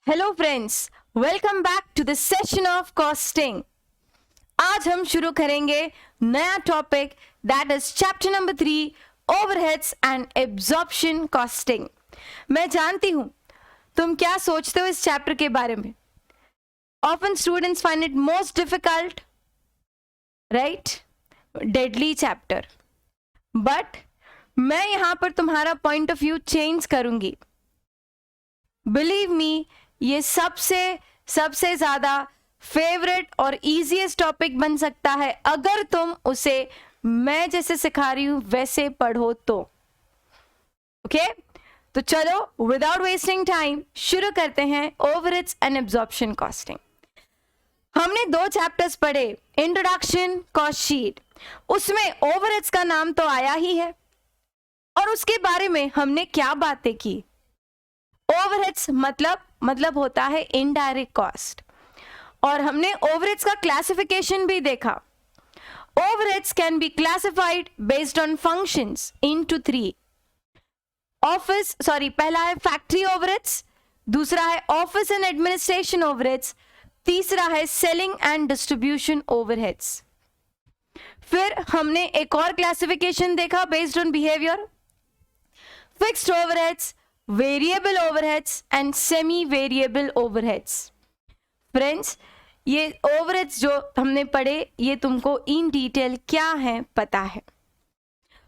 Hello friends, welcome back to the session of costing. आज हम शुरू करेंगे नया topic that is chapter number 3 overheads and absorption costing. मैं जानती हूं तुम क्या सोचते हो इस चैप्टर के बारे में। Often students find it most difficult, right? Deadly chapter. But मैं यहां पर तुम्हारा पॉइंट ऑफ व्यू चेंज करूंगी। बिलीव मी, ये सबसे ज्यादा फेवरेट और इजीएस्ट टॉपिक बन सकता है अगर तुम उसे मैं जैसे सिखा रही हूं वैसे पढ़ो तो। ओके, तो चलो विदाउट वेस्टिंग टाइम शुरू करते हैं ओवरहेड्स एंड एब्जॉर्प्शन कॉस्टिंग। हमने 2 चैप्टर्स पढ़े, इंट्रोडक्शन, कॉस्ट शीट। उसमें ओवरहेड्स का नाम तो आया ही है और उसके बारे में हमने क्या बातें की। ओवरहेड्स मतलब होता है इनडायरेक्ट कॉस्ट, और हमने ओवरहेड्स का क्लासिफिकेशन भी देखा। Overheads can be classified based on functions into 3। पहला है फैक्ट्री ओवरहेड्स, दूसरा है ऑफिस एंड एडमिनिस्ट्रेशन ओवरहेड्स, तीसरा है सेलिंग एंड डिस्ट्रीब्यूशन ओवरहेड्स। फिर हमने एक और क्लासिफिकेशन देखा based on behaviour, fixed overheads, variable overheads and semi variable overheads. Friends, ये ओवरहेड्स जो हमने पढ़े ये तुमको इन डिटेल क्या है पता है।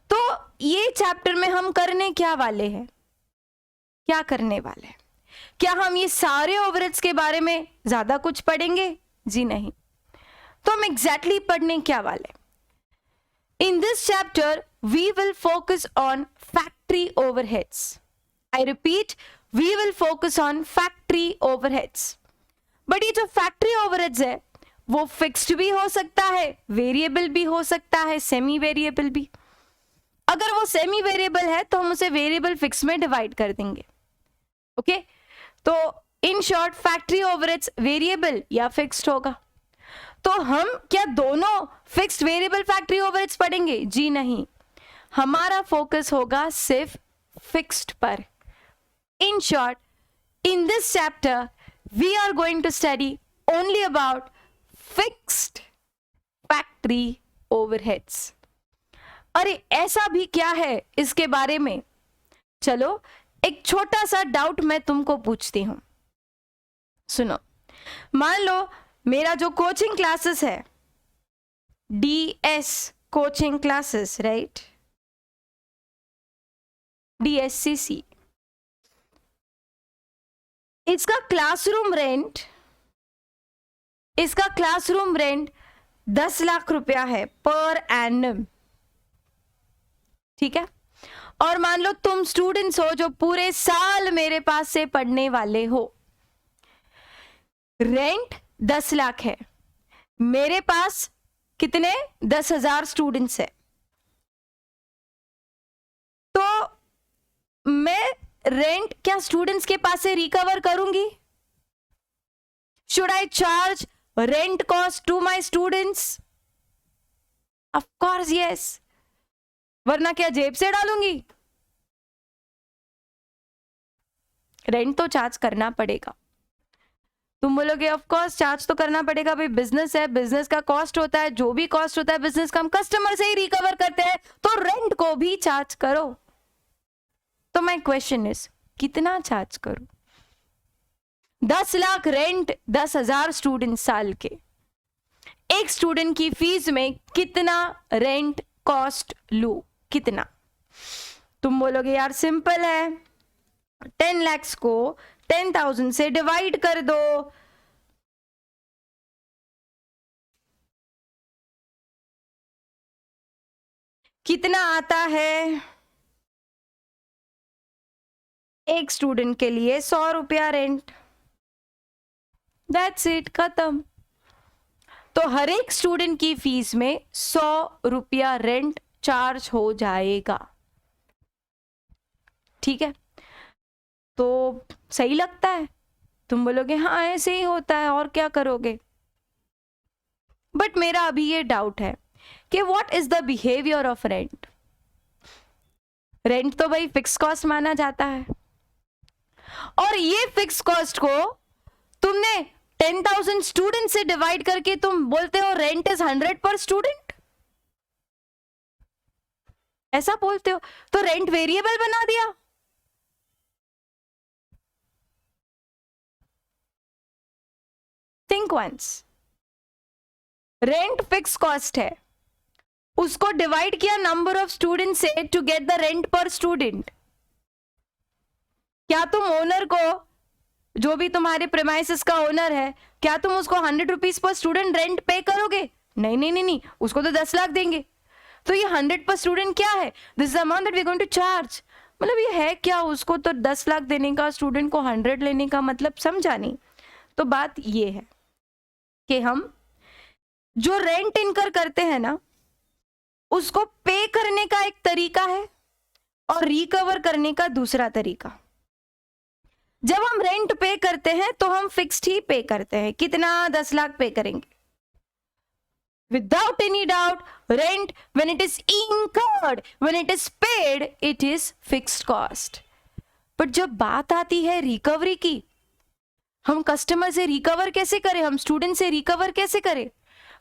तो ये चैप्टर में हम करने क्या वाले हैं, क्या करने वाले हैं? क्या हम ये सारे ओवरहेड्स के बारे में ज्यादा कुछ पढ़ेंगे? जी नहीं। तो हम एग्जैक्टली पढ़ने क्या वाले? In this chapter we will focus on factory overheads. I repeat, we will focus on factory overheads. But ये जो फैक्ट्री ओवरहेड्स है वो फिक्स्ड भी हो सकता है, वेरिएबल भी हो सकता है, सेमी वेरिएबल भी। अगर वो सेमी वेरिएबल है तो हम उसे वेरिएबल फिक्स में डिवाइड कर देंगे। ओके, तो in short factory overheads variable या फिक्स्ड होगा। तो हम क्या दोनों फिक्स्ड वेरिएबल फैक्ट्री ओवरहेड्स पढ़ेंगे? जी नहीं, हमारा फोकस होगा सिर्फ फिक्स्ड पर। In short, in this chapter, we are going to study only about fixed factory overheads. अरे ऐसा भी क्या है इसके बारे में? चलो एक छोटा सा डाउट मैं तुमको पूछती हूं, सुनो। मान लो मेरा जो कोचिंग क्लासेस है, DS coaching classes, right, DSCC, इसका क्लासरूम रेंट 10 लाख रुपया है पर एनम, ठीक है? और मान लो तुम स्टूडेंट्स हो जो पूरे साल मेरे पास से पढ़ने वाले हो। रेंट 10 लाख है, मेरे पास कितने 10,000 स्टूडेंट्स है, तो मैं रेंट क्या स्टूडेंट्स के पास से रिकवर करूंगी? Should I charge rent cost to my students? Of course yes, वरना क्या जेब से डालूंगी? रेंट तो चार्ज करना पड़ेगा। तुम बोलोगे ऑफ कोर्स चार्ज तो करना पड़ेगा भाई, बिजनेस है, बिजनेस का कॉस्ट होता है, जो भी कॉस्ट होता है बिजनेस का हम कस्टमर से ही रिकवर करते हैं, तो रेंट को भी चार्ज करो। तो माय क्वेश्चन इज, कितना चार्ज करूं? 10 लाख रेंट, 10,000 स्टूडेंट साल के, एक स्टूडेंट की फीस में कितना रेंट कॉस्ट लू? कितना? तुम बोलोगे यार सिंपल है, 10 lakhs को 10,000 से डिवाइड कर दो। कितना आता है? एक स्टूडेंट के लिए 100 रुपया रेंट, दैट्स इट, खत्म। तो हर एक स्टूडेंट की फीस में 100 रुपया रेंट चार्ज हो जाएगा, ठीक है? तो सही लगता है? तुम बोलोगे हाँ ऐसे ही होता है, और क्या करोगे? बट मेरा अभी ये डाउट है कि what is the behaviour of rent? Rent तो भाई फिक्स कॉस्ट माना जाता है, और ये फिक्स कॉस्ट को तुमने 10,000 स्टूडेंट से डिवाइड करके तुम बोलते हो रेंट इज 100 पर स्टूडेंट, ऐसा बोलते हो, तो रेंट वेरिएबल बना दिया। Think once, rent fix cost है, उसको डिवाइड किया नंबर ऑफ स्टूडेंट से to get the rent per student. क्या तुम ओनर को, जो भी तुम्हारे प्रेमाइसेस का ओनर है, क्या तुम उसको 100 रुपीज पर स्टूडेंट रेंट पे करोगे? नहीं नहीं नहीं नहीं, उसको तो 10 लाख देंगे। तो ये 100 पर स्टूडेंट क्या है? This is amount that we are going to charge. मतलब ये है क्या, उसको तो 10 लाख देने का, स्टूडेंट को 100 लेने का, मतलब समझा नहीं। तो बात ये है कि हम जो रेंट इनकर करते हैं ना, उसको पे करने का एक तरीका है और रिकवर करने का दूसरा तरीका। जब हम रेंट पे करते हैं तो हम फिक्स्ड ही पे करते हैं। कितना? 10 लाख पे करेंगे। Without any doubt, rent when it is incurred, when it is paid, it is fixed cost. But जब बात आती है रिकवरी की, हम कस्टमर से रिकवर कैसे करें, हम स्टूडेंट से रिकवर कैसे करें?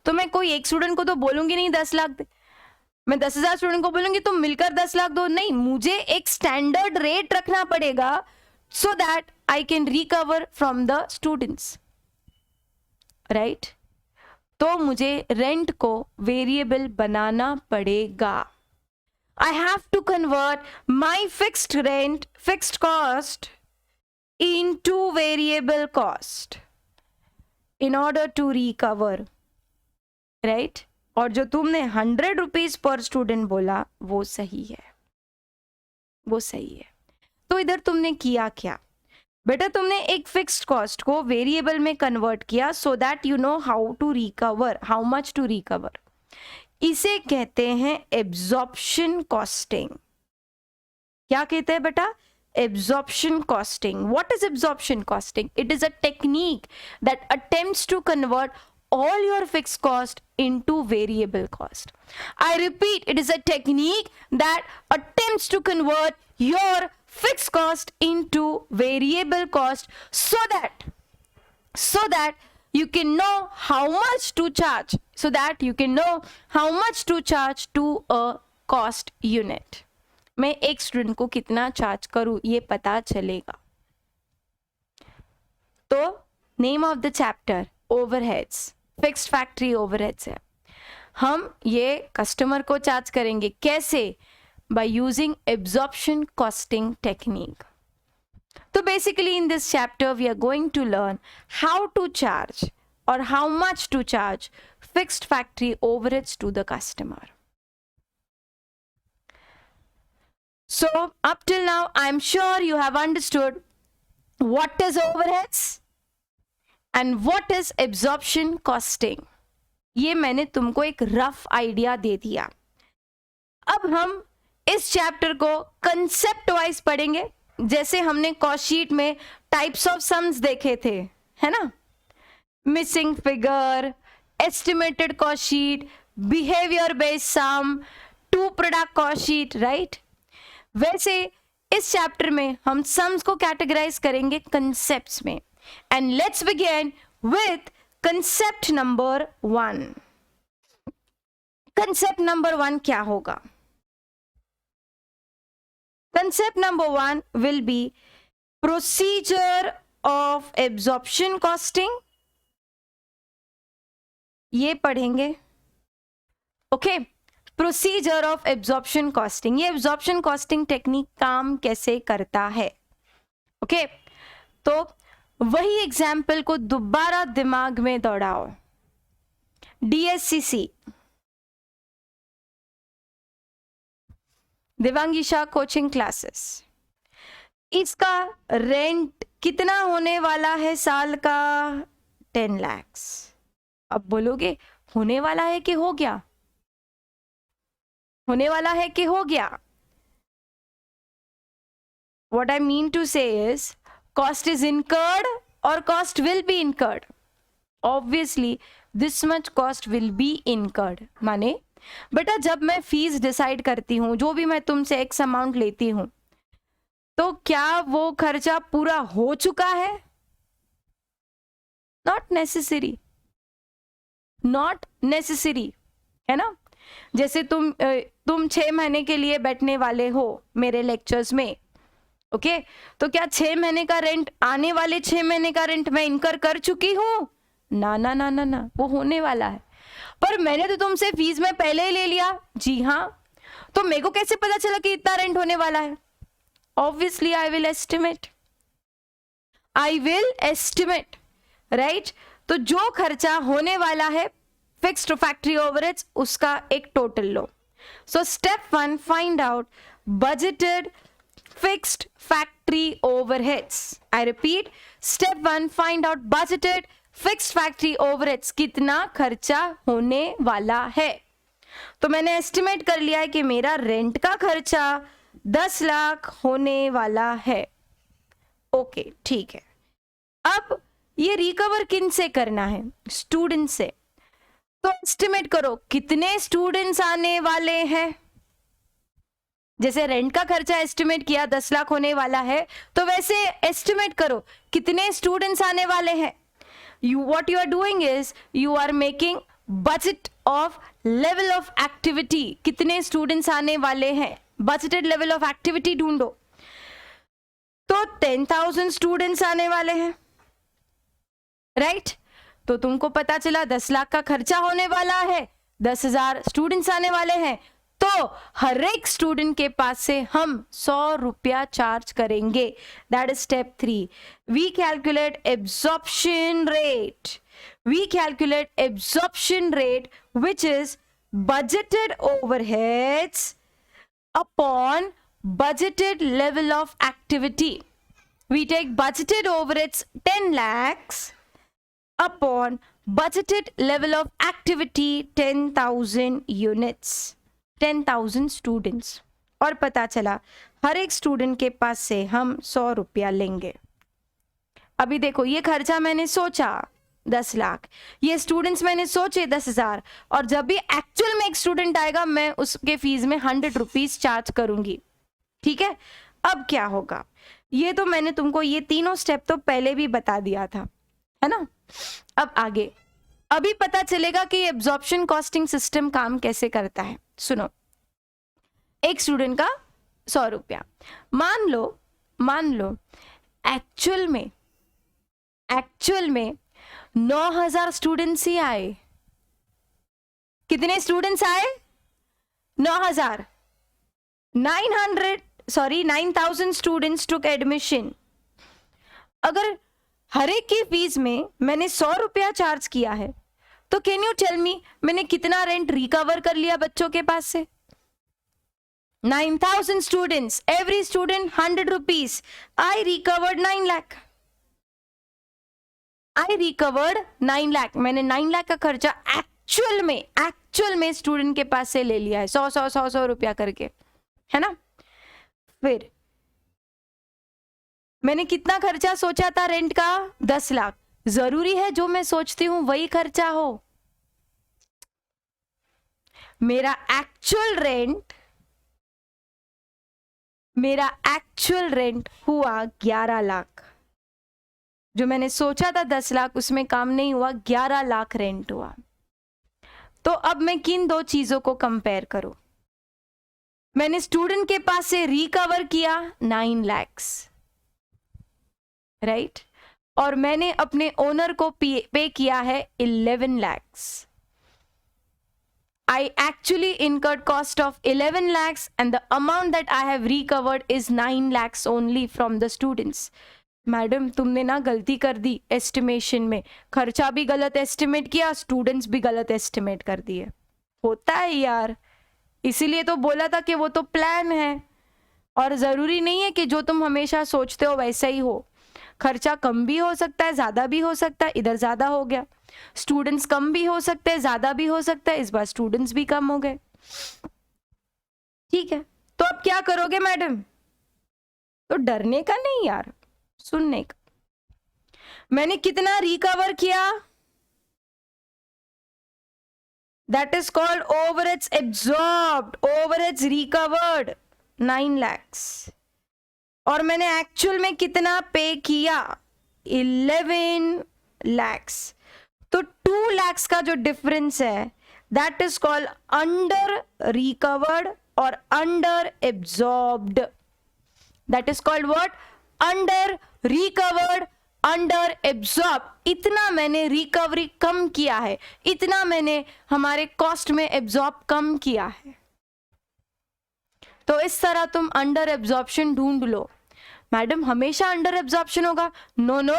तो मैं कोई एक स्टूडेंट को तो बोलूंगी नहीं 10 लाख दे, मैं 10,000 स्टूडेंट को बोलूंगी तुम मिलकर 10 लाख दो। नहीं, मुझे एक स्टैंडर्ड रेट रखना पड़ेगा so that I can recover from the students, right? तो मुझे रेंट को वेरिएबल बनाना पड़ेगा। I have to convert my fixed rent, fixed cost into variable cost in order to recover, right? और जो तुमने 100 रुपीज पर स्टूडेंट बोला वो सही है, वो सही है। तो इधर तुमने किया क्या बेटा? तुमने एक फिक्स्ड कॉस्ट को वेरिएबल में कन्वर्ट किया so that you know how to recover, how much to recover. इसे कहते हैं एब्जॉर्प्शन कॉस्टिंग। क्या कहते हैं बेटा? Absorption costing. What is absorption costing? It is a technique that attempts to convert all your fixed cost into variable cost. I repeat, it is a technique that attempts to convert your fixed cost into variable cost so that you can know how much to charge, so that you can know how much to charge to a cost unit. मैं एक student को कितना charge करूं ये पता चलेगा। तो name of the chapter overheads, fixed factory overheads है। हम ये कस्टमर को चार्ज करेंगे कैसे? By using absorption costing technique. तो basically in this chapter we are going to learn how to charge और how much to charge fixed factory overheads to the customer. So up till now I am sure you have understood what is overheads and what is absorption costing. ये मैंने तुमको एक rough idea दे दिया। अब हम इस chapter को concept wise पढ़ेंगे, जैसे हमने कॉस्ट शीट में टाइप्स ऑफ सम्स देखे थे, है ना? Missing figure, estimated cost sheet, behaviour based sum, two product cost sheet, right? वैसे इस चैप्टर में हम सम्स को कैटेगराइज करेंगे कंसेप्ट्स में। And let's begin with concept number 1। Concept number 1 क्या होगा? Concept number 1 will be procedure of absorption costing. ये पढ़ेंगे, okay? Procedure of absorption costing, ये एब्जॉर्प्शन कॉस्टिंग टेक्निक काम कैसे करता है, ओके? तो वही एग्जाम्पल को दोबारा दिमाग में दौड़ाओ। DSCC, देवांगीशा कोचिंग क्लासेस, इसका रेंट कितना होने वाला है साल का? 10 लाख। अब बोलोगे होने वाला है कि हो गया? होने वाला है कि हो गया? What I mean to say is cost is incurred or cost will be incurred. Obviously this much cost will be incurred। माने बेटा जब मैं फीस डिसाइड करती हूं, जो भी मैं तुमसे एक्स अमाउंट लेती हूं, तो क्या वो खर्चा पूरा हो चुका है? नॉट नेसेसरी, नॉट नेसेसरी, है ना। जैसे तुम 6 महीने के लिए बैठने वाले हो मेरे लेक्चर्स में, ओके तो क्या 6 महीने का रेंट, आने वाले 6 महीने का रेंट मैं इनकर कर चुकी हूं? ना ना ना ना ना, वो होने वाला है। पर मैंने तो तुमसे फीस में पहले ही ले लिया। जी हाँ, तो मेरे को कैसे पता चला कि इतना रेंट होने वाला है? Obviously I will estimate, I will estimate, right. तो जो खर्चा होने वाला है फिक्स्ड फैक्ट्री ओवरहेड्स, उसका एक total low. So step 1, find out budgeted fixed factory overheads. I repeat, step 1, find out budgeted fixed factory overheads, कितना खर्चा होने वाला है। तो मैंने एस्टिमेट कर लिया है कि मेरा रेंट का खर्चा 10 लाख होने वाला है। ओके ठीक है, अब ये रिकवर किन से करना है? स्टूडेंट से। तो एस्टिमेट करो कितने स्टूडेंट्स आने वाले हैं। जैसे रेंट का खर्चा एस्टिमेट किया 10 लाख होने वाला है, तो वैसे एस्टिमेट करो कितने स्टूडेंट्स आने वाले हैं। what you are doing is you are making budget of level of activity, कितने स्टूडेंट्स आने वाले हैं, बजटेड लेवल ऑफ एक्टिविटी ढूंढो। तो 10,000 स्टूडेंट्स आने वाले हैं, राइट। तो तुमको पता चला 10 लाख का खर्चा होने वाला है, 10,000 स्टूडेंट्स आने वाले हैं, तो हर एक स्टूडेंट के पास से हम 100 रुपया चार्ज करेंगे। That is step 3। We calculate absorption rate, we calculate absorption rate which is budgeted overheads upon budgeted level of activity. We take budgeted overheads 10 lakhs upon budgeted level of activity 10,000 units, 10,000 students, और पता चला हर एक student के पास से हम 100 रुपया लेंगे। अभी देखो ये खर्चा मैंने सोचा 10 लाख, ये स्टूडेंट्स मैंने सोचे 10,000, और जब भी एक्चुअल में एक स्टूडेंट आएगा मैं उसके फीस में 100 रुपीज चार्ज करूंगी। ठीक है, अब क्या होगा? ये तो मैंने तुमको ये तीनों स्टेप तो पहले भी बता दिया था, है ना। अब आगे अभी पता चलेगा कि एब्जॉर्प्शन कॉस्टिंग सिस्टम काम कैसे करता है। सुनो, एक स्टूडेंट का 100 रुपया, मान लो एक्चुअल में 9,000 स्टूडेंट्स ही आए। कितने स्टूडेंट्स आए? 9,000 स्टूडेंट्स टुक एडमिशन। अगर हर एक की फीस में मैंने 100 रुपया चार्ज किया है, तो कैन यू टेल मी मैंने कितना रेंट रिकवर कर लिया बच्चों के पास से? 9,000 स्टूडेंट्स, एवरी स्टूडेंट 100 रुपीज, आई रिकवर्ड 9 लाख। आई रिकवर्ड 9 लाख। मैंने 9 लाख का खर्चा एक्चुअल में स्टूडेंट के पास से ले लिया है, 100 रुपया करके, है ना। फिर मैंने कितना खर्चा सोचा था रेंट का? 10 लाख। जरूरी है जो मैं सोचती हूं वही खर्चा हो? मेरा एक्चुअल रेंट हुआ 11 लाख। जो मैंने सोचा था 10 लाख उसमें काम नहीं हुआ, 11 लाख रेंट हुआ। तो अब मैं किन दो चीजों को कंपेयर करूं? मैंने स्टूडेंट के पास से रिकवर किया 9 lakhs, राइट, और मैंने अपने ओनर को पे किया है 11 lakhs. I actually incurred cost of 11 lakhs and the amount that I have recovered is 9 lakhs only from the students. Madam तुमने ना गलती कर दी एस्टिमेशन में, खर्चा भी गलत एस्टिमेट किया, स्टूडेंट्स भी गलत एस्टिमेट कर दिए। होता है यार, इसीलिए तो बोला था कि वो तो प्लान है, और जरूरी नहीं है कि जो तुम हमेशा सोचते हो वैसा ही हो। खर्चा कम भी हो सकता है, ज्यादा भी हो सकता है। इधर ज्यादा हो गया, स्टूडेंट्स कम भी हो सकते हैं, ज्यादा भी हो सकता है। इस बार स्टूडेंट्स भी कम हो गए। ठीक है, तो अब क्या करोगे मैडम? तो डरने का नहीं यार, सुनने का। मैंने कितना रिकवर किया? That is called overheads absorbed, overheads recovered 9 lakhs। और मैंने एक्चुअल में कितना पे किया? 11 lakhs. तो 2 lakhs का जो डिफरेंस है that is called under recovered और under absorbed. That is called what? Under recovered, under absorb. इतना मैंने रिकवरी कम किया है, इतना मैंने हमारे कॉस्ट में एब्जॉर्ब कम किया है. तो इस तरह तुम अंडर एब्जॉर्प्शन ढूंढ लो. मैडम हमेशा अंडर एब्जॉर्प्शन होगा? नो नो,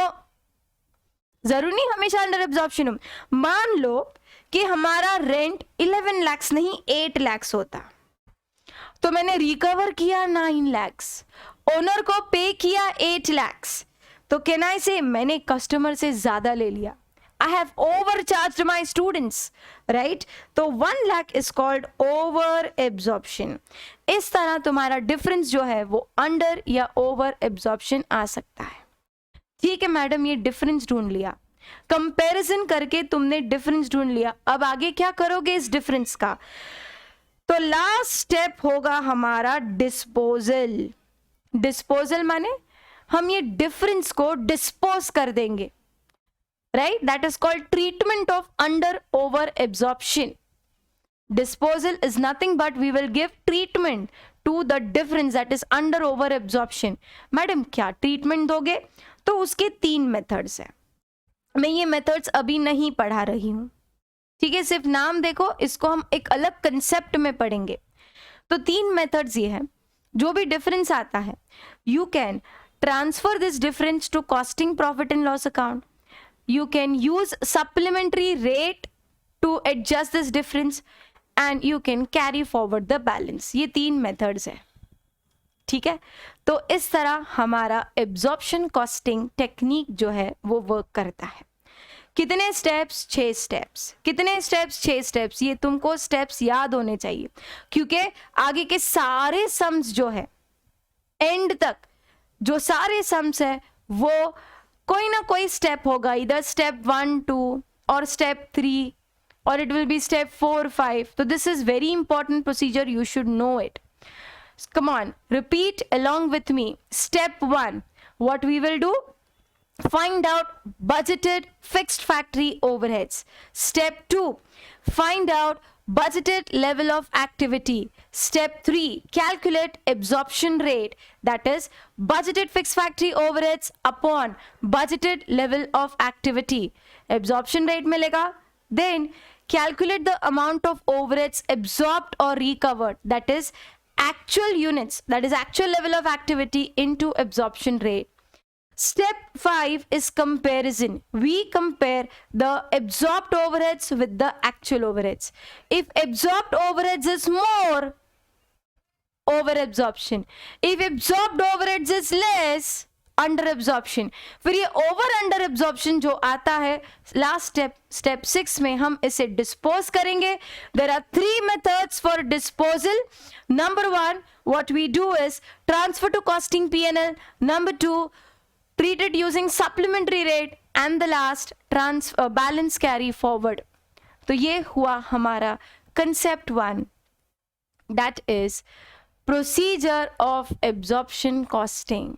जरूर नहीं हमेशा अंडर एब्जॉर्प्शन हो. मान लो कि हमारा रेंट 11 lakhs नहीं 8 lakhs होता, तो मैंने रिकवर किया 9 lakhs, ओनर को पे किया 8 lakhs, तो कैन आई से मैंने कस्टमर से ज्यादा ले लिया. I have overcharged my students, right? तो 1 lakh is called over absorption. इस तरह तुम्हारा डिफरेंस जो है वो अंडर या ओवर एब्जॉर्प्शन आ सकता है. ठीक है मैडम, ये डिफरेंस ढूंढ लिया, कंपैरिजन करके तुमने डिफरेंस ढूंढ लिया. अब आगे क्या करोगे इस डिफरेंस का? तो लास्ट स्टेप होगा हमारा डिस्पोजल. डिस्पोजल माने हम ये डिफरेंस को डिस्पोज कर देंगे, right? That is called treatment of under over absorption. Disposal is nothing but we will give treatment to the difference that is under over absorption. Madam क्या treatment दोगे? तो उसके 3 मेथड्स हैं. मैं ये मेथड्स अभी नहीं पढ़ा रही हूँ, ठीक है? सिर्फ नाम देखो, इसको हम एक अलग कंसेप्ट में पढ़ेंगे. तो 3 मेथड्स ये हैं. जो भी डिफरेंस आता है, you can transfer this difference to costing profit and loss account. You can use supplementary rate to adjust this difference and you can carry forward the balance. ये 3 मेथड्स है, ठीक है? तो इस तरह हमारा एब्जॉर्प्शन कॉस्टिंग टेक्निक जो है वो वर्क करता है. कितने स्टेप्स? 6 स्टेप्स. कितने स्टेप्स? 6 स्टेप्स. ये तुमको स्टेप्स याद होने चाहिए, क्योंकि आगे के सारे सम्स जो है एंड तक जो सारे सम्स है वो कोई ना कोई स्टेप होगा, इधर स्टेप 1 2 और step 3 or it will be step 4 5. So this is very important procedure, you should know it. Come on, repeat along with me. Step 1, what we will do? Find out budgeted fixed factory overheads. Step 2, find out budgeted level of activity. Step 3, calculate absorption rate, that is budgeted fixed factory overheads upon budgeted level of activity. Absorption rate मिलेगा. Then calculate the amount of overheads absorbed or recovered, that is actual units, that is actual level of activity into absorption rate. Step 5 is comparison. We compare the absorbed overheads with the actual overheads. If absorbed overheads is more, over absorption. If absorbed overheads is less, under absorption. फिर ये over under absorption जो आता है last step, step 6 में हम इसे dispose करेंगे. There are 3 methods for disposal. Number 1, what we do is transfer to costing P&L. Number 2, treat it using supplementary rate. and the last, balance carry forward. तो ये हुआ हमारा concept 1, that is procedure of absorption costing.